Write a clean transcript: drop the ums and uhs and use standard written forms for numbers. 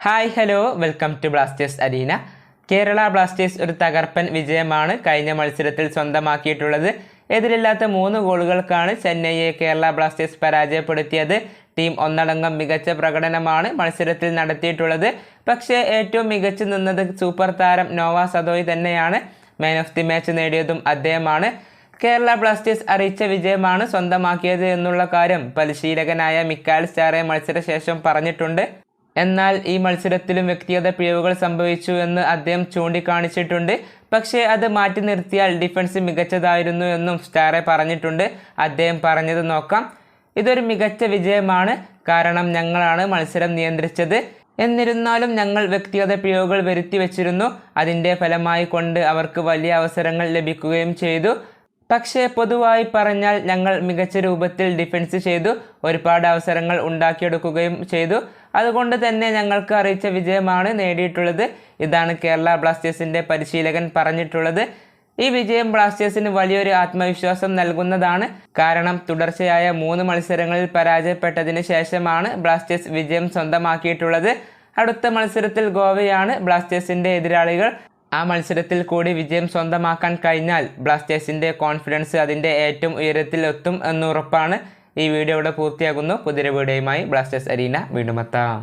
Hi hello welcome to Blasters arena. Kerala Blasters ഒരു തകർപ്പൻ വിജയമാണ് കഴിഞ്ഞ മത്സരത്തിൽ സ്വന്തമാക്കിയിട്ടുള്ളത്. എതിരില്ലാത്ത 3 ഗോളുകൾക്കാണ് ചെന്നൈയെ കേരള ബ്ലാസ്റ്റേഴ്സ് പരാജയപ്പെടുത്തിയത്. ടീം ഒന്നടങ്കം മികച്ച പ്രകടനമാണ് മത്സരത്തിൽ നടത്തിയിട്ടുള്ളത്. പക്ഷേ ഏറ്റവും മികച്ചു നിന്നത് സൂപ്പർ താരം നോവ സദോയ് തന്നെയാണ്. മാൻ ഓഫ് ദി മാച്ച് നേടിയതും അദ്ദേഹമാണ്. കേരള ബ്ലാസ്റ്റേഴ്സ് അറിയിച്ച വിജയമാണ് സ്വന്തമാക്കിയത് എന്നുള്ള കാര്യം പരിശീലകനായ മിക്കാൽ സ്റ്റാറെ മത്സരശേഷം പറഞ്ഞിട്ടുണ്ട്. എന്നാൽ ഈ മത്സരത്തിലും വ്യക്തിഗത പിഴവുകൾ സംഭവിച്ചു എന്ന് അദ്ദേഹം ചൂണ്ടിക്കാണിച്ചിട്ടുണ്ട്. പക്ഷേ അത് മാറ്റി നിർത്തിയാൽ ഡിഫൻസ് മികച്ചതായിരുന്നു എന്നും സ്റ്റാറെ പറഞ്ഞിട്ടുണ്ട്. അദ്ദേഹം പറഞ്ഞത് നോക്കാം. ഇതൊരു മികച്ച വിജയമാണ്, കാരണം ഞങ്ങളാണ് മത്സരം നിയന്ത്രിച്ചത്. എന്നിരുന്നാലും ഞങ്ങൾ വ്യക്തിഗത പിഴവുകൾ വരുത്തി വച്ചിരുന്നു. അതിൻ്റെ ഫലമായി കൊണ്ട് അവർക്ക് വലിയ അവസരങ്ങൾ ലഭിക്കുകയും ചെയ്തു. പക്ഷേ പൊതുവായി പറഞ്ഞാൽ ഞങ്ങൾ മികച്ച രൂപത്തിൽ ഡിഫൻസ് ചെയ്തു, ഒരുപാട് അവസരങ്ങൾ ഉണ്ടാക്കിയെടുക്കുകയും ചെയ്തു. അതുകൊണ്ട് തന്നെ ഞങ്ങൾക്ക് അറിയിച്ച വിജയമാണ് നേടിയിട്ടുള്ളത്. ഇതാണ് കേരള ബ്ലാസ്റ്റേഴ്സിൻ്റെ പരിശീലകൻ പറഞ്ഞിട്ടുള്ളത്. ഈ വിജയം ബ്ലാസ്റ്റേഴ്സിന് വലിയൊരു ആത്മവിശ്വാസം നൽകുന്നതാണ്. കാരണം തുടർച്ചയായ 3 മത്സരങ്ങളിൽ പരാജയപ്പെട്ടതിന് ശേഷമാണ് ബ്ലാസ്റ്റേഴ്സ് വിജയം സ്വന്തമാക്കിയിട്ടുള്ളത്. അടുത്ത മത്സരത്തിൽ ഗോവയാണ് ബ്ലാസ്റ്റേഴ്സിൻ്റെ എതിരാളികൾ. ആ മത്സരത്തിൽ കൂടി വിജയം സ്വന്തമാക്കാൻ കഴിഞ്ഞാൽ ബ്ലാസ്റ്റേഴ്സിൻ്റെ കോൺഫിഡൻസ് അതിൻ്റെ ഏറ്റവും ഉയരത്തിൽ എത്തും എന്നുറപ്പാണ്. ഈ വീഡിയോ ഇവിടെ പൂർത്തിയാകുന്നു. പുതിയ വീഡിയോയുമായി ബ്ലാസ്റ്റേഴ്സ് അരീന വീണ്ടും എത്താം.